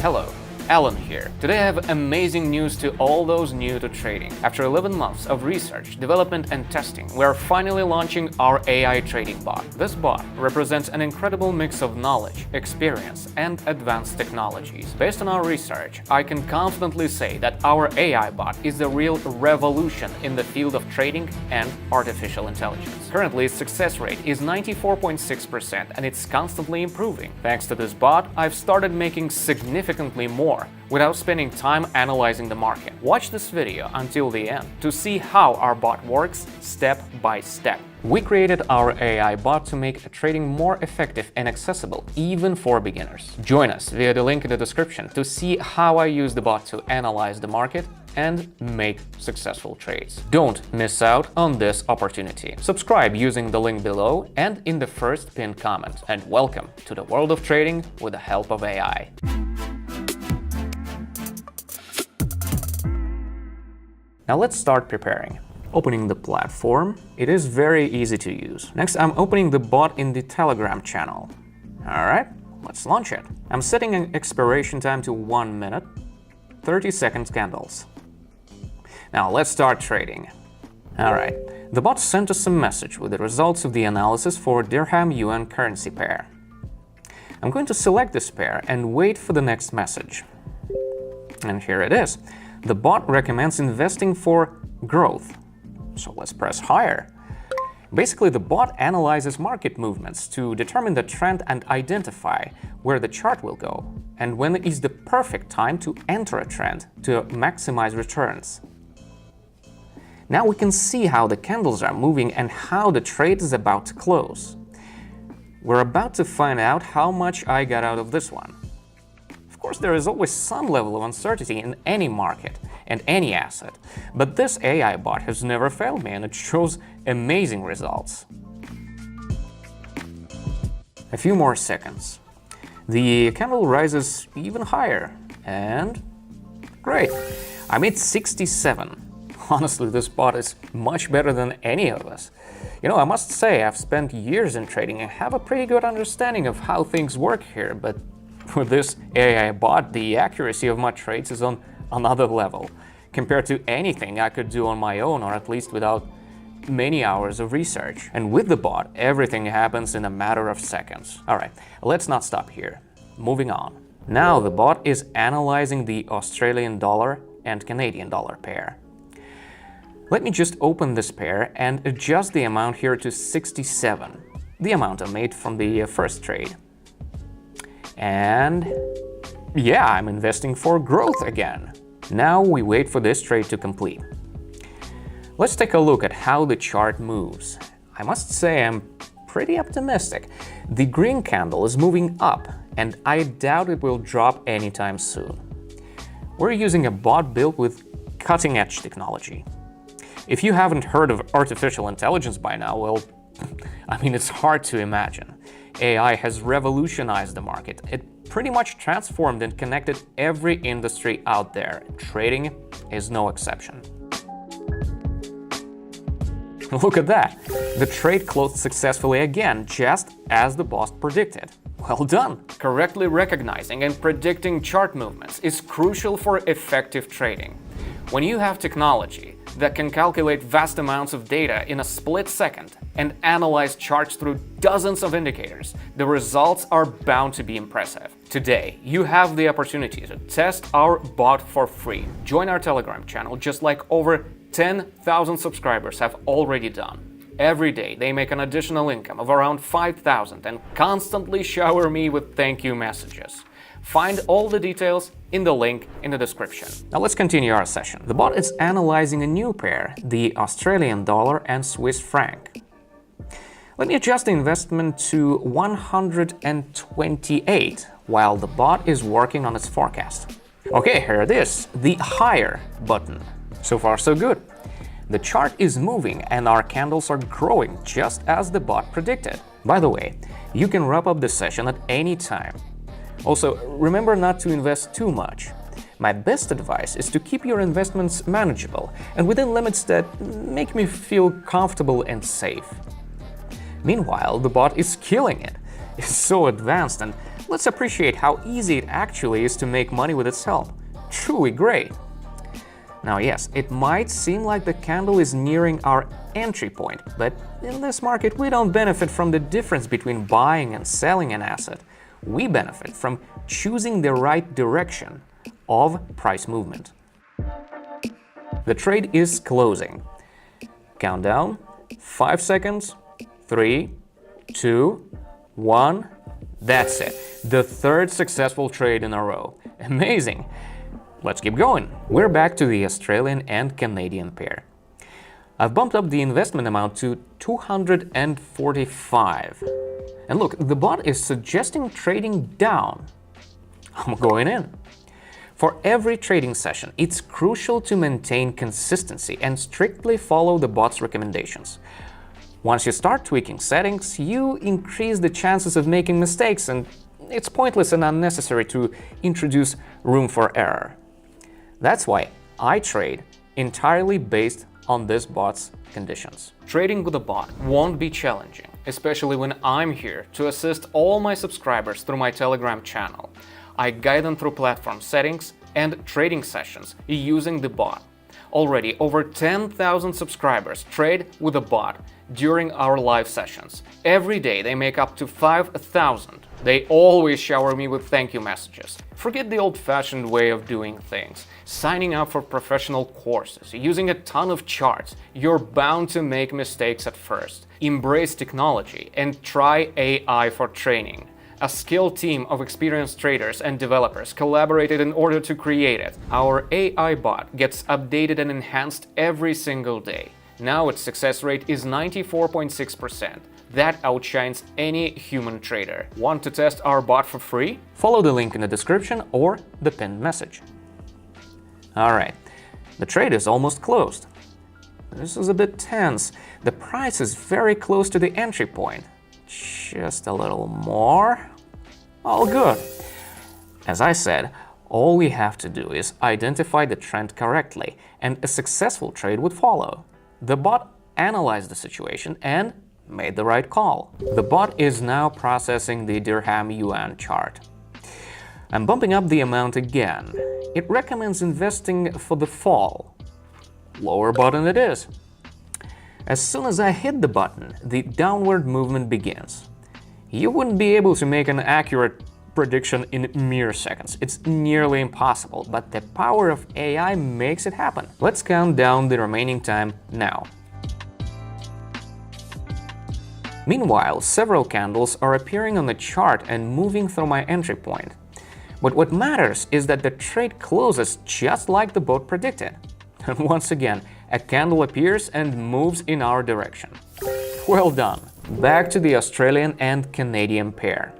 Hello, Alan here. Today I have amazing news to all those new to trading. After 11 months of research, development and testing, we are finally launching our AI trading bot. This bot represents an incredible mix of knowledge, experience, and advanced technologies. Based on our research, I can confidently say that our AI bot is a real revolution in the field of trading and artificial intelligence. Currently, its success rate is 94.6% and it's constantly improving. Thanks to this bot, I've started making significantly more without spending time analyzing the market. Watch this video until the end to see how our bot works step by step. We created our AI bot to make trading more effective and accessible even for beginners. Join us via the link in the description to see how I use the bot to analyze the market and make successful trades. Don't miss out on this opportunity. Subscribe using the link below and in the first pinned comment. And welcome to the world of trading with the help of AI. Now let's start preparing. Opening the platform, it is very easy to use. Next, I'm opening the bot in the Telegram channel. All right, let's launch it. I'm setting an expiration time to 1 minute, 30 seconds candles. Now let's start trading. All right, the bot sent us a message with the results of the analysis for Dirham-Yuan currency pair. I'm going to select this pair and wait for the next message. And here it is. The bot recommends investing for growth. So let's press higher. Basically, the bot analyzes market movements to determine the trend and identify where the chart will go and when is the perfect time to enter a trend to maximize returns. Now we can see how the candles are moving and how the trade is about to close. We're about to find out how much I got out of this one. Of course, there is always some level of uncertainty in any market and any asset, but this AI bot has never failed me and it shows amazing results. A few more seconds. The candle rises even higher and great, I made 67. Honestly, this bot is much better than any of us. I must say I've spent years in trading and have a pretty good understanding of how things work here, but with this AI bot, the accuracy of my trades is on another level, compared to anything I could do on my own, or at least without many hours of research. And with the bot, everything happens in a matter of seconds. All right, let's not stop here. Moving on. Now the bot is analyzing the Australian dollar and Canadian dollar pair. Let me just open this pair and adjust the amount here to 67, the amount I made from the first trade. And yeah, I'm investing for growth again. Now we wait for this trade to complete. Let's take a look at how the chart moves. I must say I'm pretty optimistic. The green candle is moving up, and I doubt it will drop anytime soon. We're using a bot built with cutting-edge technology. If you haven't heard of artificial intelligence by now, well, it's hard to imagine. AI has revolutionized the market. It pretty much transformed and connected every industry out there. Trading is no exception. Look at that! The trade closed successfully again, just as the bot predicted. Well done! Correctly recognizing and predicting chart movements is crucial for effective trading. When you have technology that can calculate vast amounts of data in a split second and analyze charts through dozens of indicators, the results are bound to be impressive. Today, you have the opportunity to test our bot for free. Join our Telegram channel just like over 10,000 subscribers have already done. Every day, they make an additional income of around 5,000 and constantly shower me with thank you messages. Find all the details in the link in the description. Now let's continue our session. The bot is analyzing a new pair, the Australian dollar and Swiss franc. Let me adjust the investment to 128 while the bot is working on its forecast. Okay, here it is, the higher button. So far, so good. The chart is moving and our candles are growing just as the bot predicted. By the way, you can wrap up the session at any time. Also, remember not to invest too much. My best advice is to keep your investments manageable and within limits that make me feel comfortable and safe. Meanwhile, the bot is killing it. It's so advanced and let's appreciate how easy it actually is to make money with its help. Truly great! Now yes, it might seem like the candle is nearing our entry point, but in this market we don't benefit from the difference between buying and selling an asset. We benefit from choosing the right direction of price movement. The trade is closing. Countdown, 5 seconds, 3, 2, 1. That's it. The third successful trade in a row. Amazing! Let's keep going. We're back to the Australian and Canadian pair. I've bumped up the investment amount to 245. And look, the bot is suggesting trading down. I'm going in. For every trading session, it's crucial to maintain consistency and strictly follow the bot's recommendations. Once you start tweaking settings, you increase the chances of making mistakes, and it's pointless and unnecessary to introduce room for error. That's why I trade entirely based on this bot's conditions. Trading with a bot won't be challenging, especially when I'm here to assist all my subscribers through my Telegram channel. I guide them through platform settings and trading sessions using the bot. Already over 10,000 subscribers trade with a bot during our live sessions. Every day they make up to 5,000. They always shower me with thank you messages. Forget the old-fashioned way of doing things. Signing up for professional courses, using a ton of charts. You're bound to make mistakes at first. Embrace technology and try AI for training. A skilled team of experienced traders and developers collaborated in order to create it. Our AI bot gets updated and enhanced every single day. Now its success rate is 94.6%. That outshines any human trader. Want to test our bot for free? Follow the link in the description or the pinned message. Alright, the trade is almost closed. This is a bit tense. The price is very close to the entry point. Just a little more. All good. As I said, all we have to do is identify the trend correctly, and a successful trade would follow. The bot analyzed the situation and made the right call. The bot is now processing the dirham yuan chart. I'm bumping up the amount again. It recommends investing for the fall. Lower button it is. As soon as I hit the button, the downward movement begins. You wouldn't be able to make an accurate prediction in mere seconds. It's nearly impossible, but the power of AI makes it happen. Let's count down the remaining time now. Meanwhile, several candles are appearing on the chart and moving through my entry point. But what matters is that the trade closes just like the bot predicted. And once again, a candle appears and moves in our direction. Well done! Back to the Australian and Canadian pair.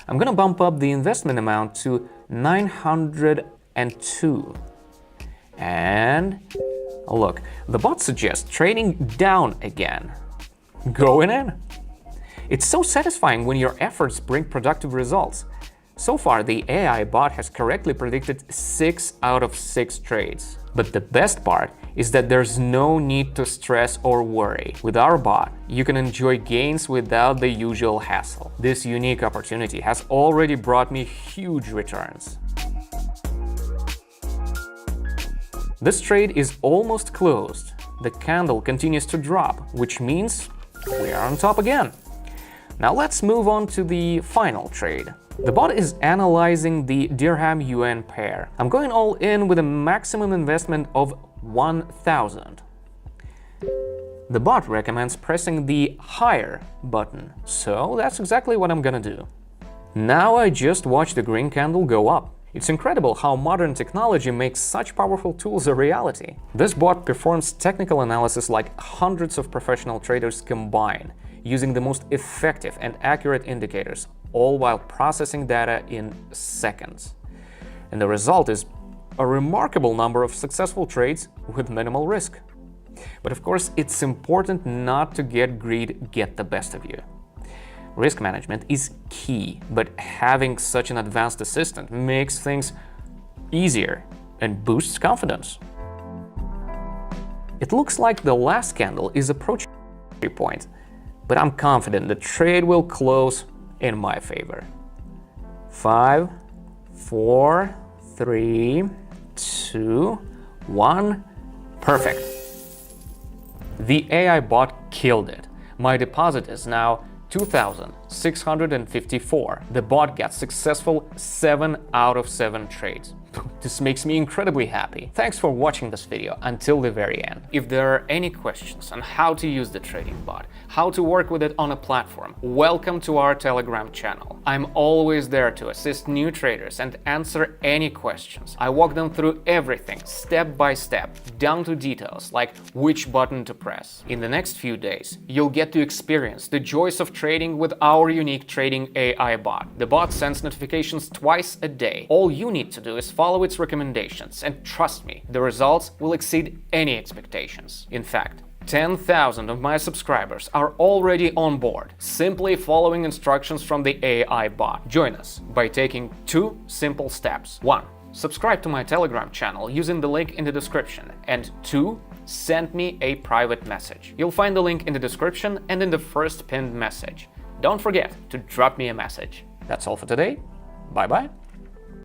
I'm gonna bump up the investment amount to 902. And look, the bot suggests trading down again. Going in! It's so satisfying when your efforts bring productive results. So far, the AI bot has correctly predicted 6 out of 6 trades. But the best part is that there's no need to stress or worry. With our bot, you can enjoy gains without the usual hassle. This unique opportunity has already brought me huge returns. This trade is almost closed. The candle continues to drop, which means we are on top again. Now let's move on to the final trade. The bot is analyzing the dirham yuan pair. I'm going all in with a maximum investment of 1,000. The bot recommends pressing the higher button, so that's exactly what I'm gonna do. Now I just watched the green candle go up. It's incredible how modern technology makes such powerful tools a reality. This bot performs technical analysis like hundreds of professional traders combined, using the most effective and accurate indicators, all while processing data in seconds. And the result is a remarkable number of successful trades with minimal risk. But of course, it's important not to let greed get the best of you. Risk management is key, but having such an advanced assistant makes things easier and boosts confidence. It looks like the last candle is approaching the entry point, but I'm confident the trade will close in my favor. 5, 4, 3, 2, 1. Perfect. The AI bot killed it. My deposit is now 2,654. The bot got successful 7 out of 7 trades. This makes me incredibly happy. Thanks for watching this video until the very end. If there are any questions on how to use the trading bot, how to work with it on a platform, welcome to our Telegram channel. I'm always there to assist new traders and answer any questions. I walk them through everything step by step, down to details like which button to press. In the next few days, you'll get to experience the joys of trading with our unique trading AI bot. The bot sends notifications twice a day. All you need to do is follow its recommendations, and trust me, the results will exceed any expectations. In fact, 10,000 of my subscribers are already on board, simply following instructions from the AI bot. Join us by taking 2 simple steps. 1. Subscribe to my Telegram channel using the link in the description. And 2. Send me a private message. You'll find the link in the description and in the first pinned message. Don't forget to drop me a message. That's all for today. Bye-bye.